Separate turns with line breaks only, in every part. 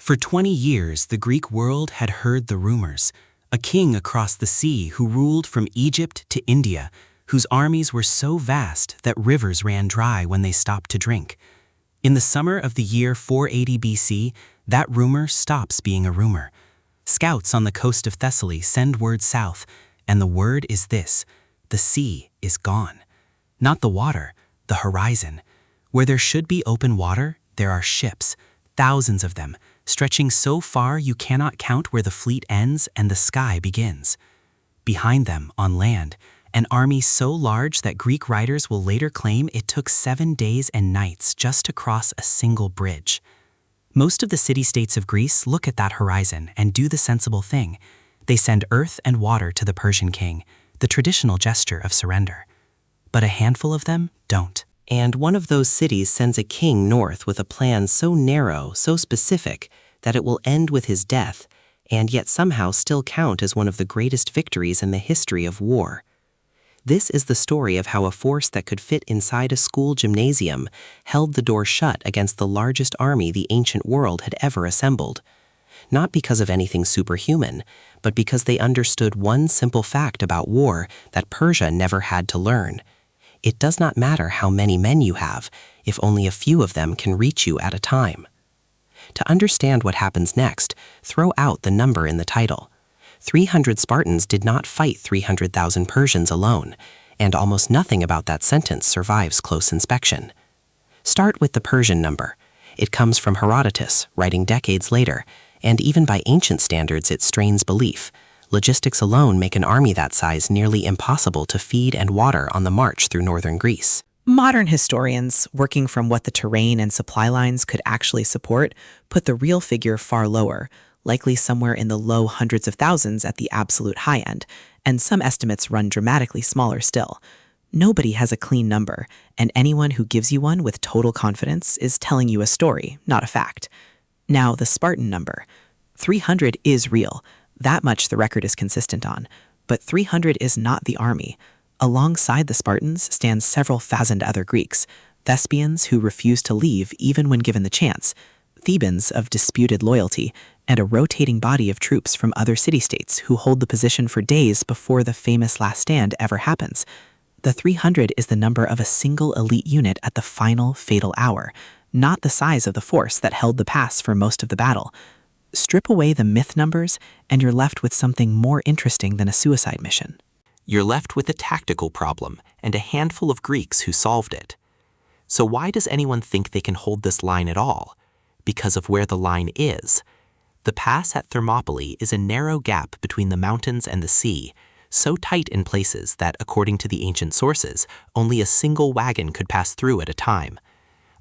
For 20 years, the Greek world had heard the rumors. A king across the sea who ruled from Egypt to India, whose armies were so vast that rivers ran dry when they stopped to drink. In the summer of the year 480 BC, that rumor stops being a rumor. Scouts on the coast of Thessaly send word south, and the word is this: the sea is gone. Not the water, the horizon. Where there should be open water, there are ships, thousands of them, stretching so far you cannot count where the fleet ends and the sky begins. Behind them, on land, an army so large that Greek writers will later claim it took 7 days and nights just to cross a single bridge. Most of the city-states of Greece look at that horizon and do the sensible thing. They send earth and water to the Persian king, the traditional gesture of surrender. But a handful of them don't. And one of those cities sends a king north with a plan so narrow, so specific, that it will end with his death, and yet somehow still count as one of the greatest victories in the history of war. This is the story of how a force that could fit inside a school gymnasium held the door shut against the largest army the ancient world had ever assembled. Not because of anything superhuman, but because they understood one simple fact about war that Persia never had to learn. It does not matter how many men you have, if only a few of them can reach you at a time. To understand what happens next, throw out the number in the title. 300 Spartans did not fight 300,000 Persians alone, and almost nothing about that sentence survives close inspection. Start with the Persian number. It comes from Herodotus, writing decades later, and even by ancient standards it strains belief. Logistics alone make an army that size nearly impossible to feed and water on the march through northern Greece.
Modern historians, working from what the terrain and supply lines could actually support, put the real figure far lower, likely somewhere in the low hundreds of thousands at the absolute high end, and some estimates run dramatically smaller still. Nobody has a clean number, and anyone who gives you one with total confidence is telling you a story, not a fact. Now, the Spartan number. 300 is real. That much the record is consistent on. But 300 is not the army. Alongside the Spartans stand several thousand other Greeks, Thespians who refuse to leave even when given the chance, Thebans of disputed loyalty, and a rotating body of troops from other city-states who hold the position for days before the famous last stand ever happens. The 300 is the number of a single elite unit at the final fatal hour, not the size of the force that held the pass for most of the battle. Strip away the myth numbers, and you're left with something more interesting than a suicide mission.
You're left with a tactical problem and a handful of Greeks who solved it. So why does anyone think they can hold this line at all? Because of where the line is. The pass at Thermopylae is a narrow gap between the mountains and the sea, so tight in places that, according to the ancient sources, only a single wagon could pass through at a time.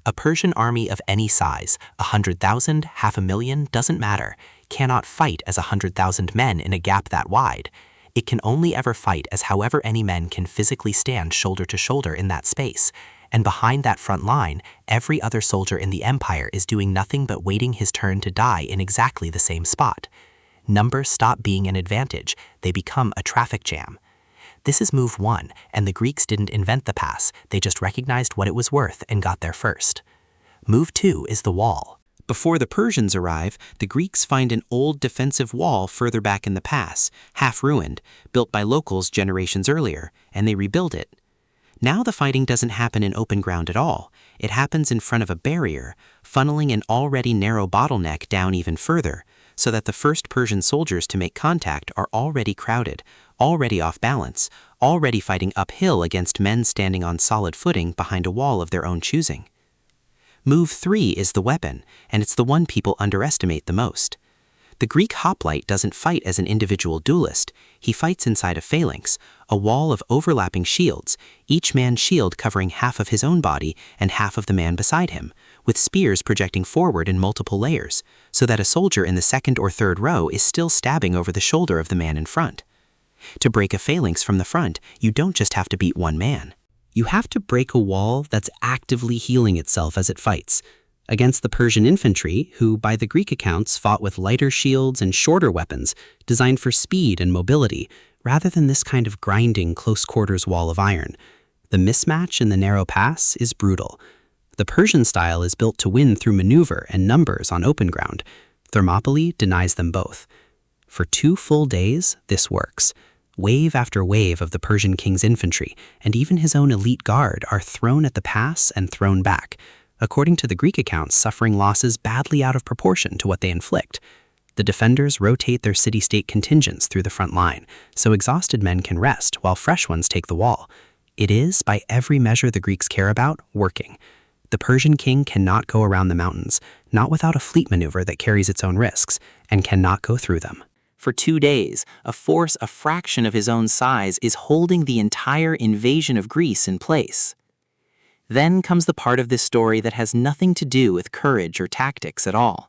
A Persian army of any size, 100,000, 500,000, doesn't matter, cannot fight as 100,000 men in a gap that wide. It can only ever fight as however any men can physically stand shoulder to shoulder in that space, and behind that front line, every other soldier in the empire is doing nothing but waiting his turn to die in exactly the same spot. Numbers stop being an advantage, they become a traffic jam. This is move 1, and the Greeks didn't invent the pass, they just recognized what it was worth and got there first. Move 2 is the wall. Before the Persians arrive, the Greeks find an old defensive wall further back in the pass, half ruined, built by locals generations earlier, and they rebuild it. Now the fighting doesn't happen in open ground at all. It happens in front of a barrier, funneling an already narrow bottleneck down even further, so that the first Persian soldiers to make contact are already crowded, already off balance, already fighting uphill against men standing on solid footing behind a wall of their own choosing. Move 3 is the weapon, and it's the one people underestimate the most. The Greek hoplite doesn't fight as an individual duelist, he fights inside a phalanx, a wall of overlapping shields, each man's shield covering half of his own body and half of the man beside him, with spears projecting forward in multiple layers, so that a soldier in the second or third row is still stabbing over the shoulder of the man in front. To break a phalanx from the front, you don't just have to beat one man. You have to break a wall that's actively healing itself as it fights. Against the Persian infantry, who by the Greek accounts fought with lighter shields and shorter weapons, designed for speed and mobility, rather than this kind of grinding close-quarters wall of iron. The mismatch in the narrow pass is brutal. The Persian style is built to win through maneuver and numbers on open ground.
Thermopylae denies them both. For 2 full days, this works. Wave after wave of the Persian king's infantry, and even his own elite guard, are thrown at the pass and thrown back, according to the Greek accounts, suffering losses badly out of proportion to what they inflict. The defenders rotate their city-state contingents through the front line, so exhausted men can rest while fresh ones take the wall. It is, by every measure the Greeks care about, working. The Persian king cannot go around the mountains, not without a fleet maneuver that carries its own risks, and cannot go through them.
For 2 days, a force a fraction of his own size is holding the entire invasion of Greece in place. Then comes the part of this story that has nothing to do with courage or tactics at all.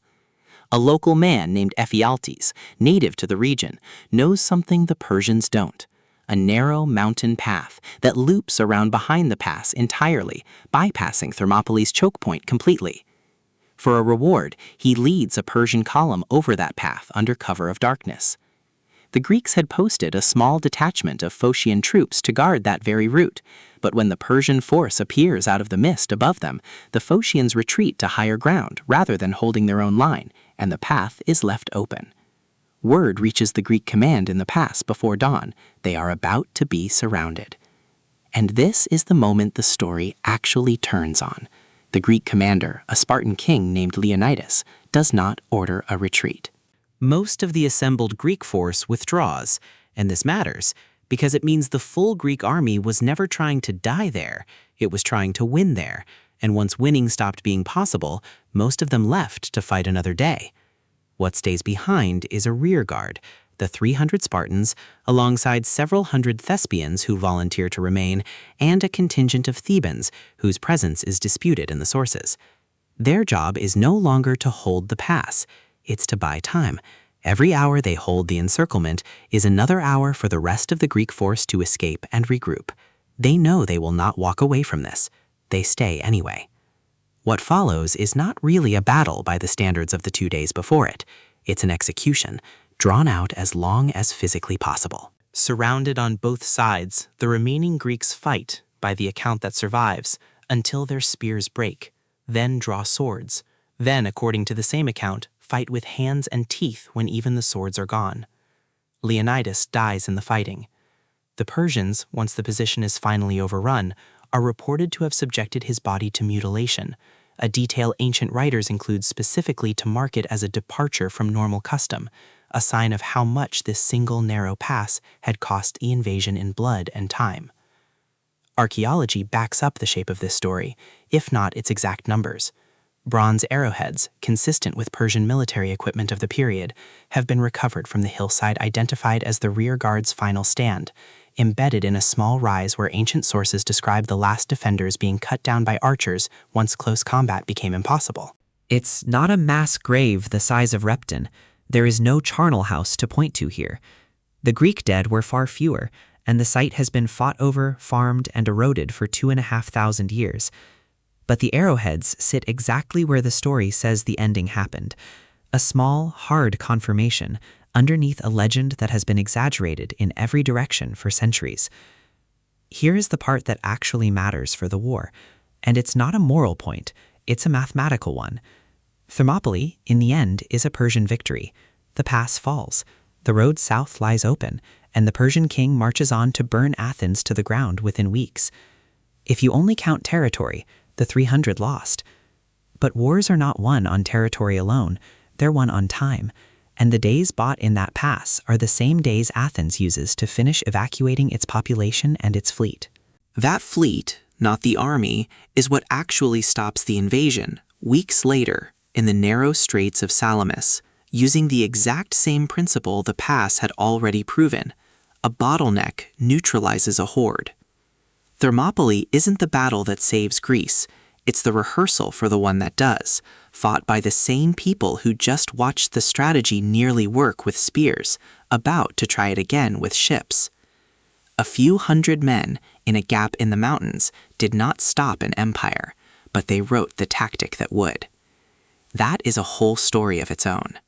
A local man named Ephialtes, native to the region, knows something the Persians don't: a narrow mountain path that loops around behind the pass entirely, bypassing Thermopylae's chokepoint completely. For a reward, he leads a Persian column over that path under cover of darkness. The Greeks had posted a small detachment of Phocian troops to guard that very route, but when the Persian force appears out of the mist above them, the Phocians retreat to higher ground rather than holding their own line, and the path is left open. Word reaches the Greek command in the pass before dawn. They are about to be surrounded. And this is the moment the story actually turns on. The Greek commander, a Spartan king named Leonidas, does not order a retreat.
Most of the assembled Greek force withdraws, and this matters because it means the full Greek army was never trying to die there, it was trying to win there, and once winning stopped being possible, most of them left to fight another day. What stays behind is a rear guard, the 300 Spartans, alongside several hundred Thespians who volunteer to remain, and a contingent of Thebans whose presence is disputed in the sources. Their job is no longer to hold the pass, it's to buy time. Every hour they hold the encirclement is another hour for the rest of the Greek force to escape and regroup. They know they will not walk away from this. They stay anyway. What follows is not really a battle by the standards of the 2 days before it. It's an execution, drawn out as long as physically possible. Surrounded on both sides, the remaining Greeks fight, by the account that survives, until their spears break, then draw swords, then, according to the same account, fight with hands and teeth when even the swords are gone. Leonidas dies in the fighting. The Persians, once the position is finally overrun, are reported to have subjected his body to mutilation, a detail ancient writers include specifically to mark it as a departure from normal custom, a sign of how much this single narrow pass had cost the invasion in blood and time. Archaeology backs up the shape of this story, if not its exact numbers. Bronze arrowheads, consistent with Persian military equipment of the period, have been recovered from the hillside identified as the rear guard's final stand, embedded in a small rise where ancient sources describe the last defenders being cut down by archers once close combat became impossible. It's not a mass grave the size of Repton. There is no charnel house to point to here. The Greek dead were far fewer, and the site has been fought over, farmed, and eroded for 2,500 years. But the arrowheads sit exactly where the story says the ending happened. A small, hard confirmation underneath a legend that has been exaggerated in every direction for centuries. Here is the part that actually matters for the war, and it's not a moral point, it's a mathematical one. Thermopylae, in the end, is a Persian victory. The pass falls, the road south lies open, and the Persian king marches on to burn Athens to the ground within weeks. If you only count territory, the 300 lost. But wars are not won on territory alone, they're won on time, and the days bought in that pass are the same days Athens uses to finish evacuating its population and its fleet. That fleet, not the army, is what actually stops the invasion, weeks later, in the narrow straits of Salamis, using the exact same principle the pass had already proven. A bottleneck neutralizes a horde. Thermopylae isn't the battle that saves Greece, it's the rehearsal for the one that does, fought by the same people who just watched the strategy nearly work with spears, about to try it again with ships. A few hundred men in a gap in the mountains did not stop an empire, but they wrote the tactic that would. That is a whole story of its own.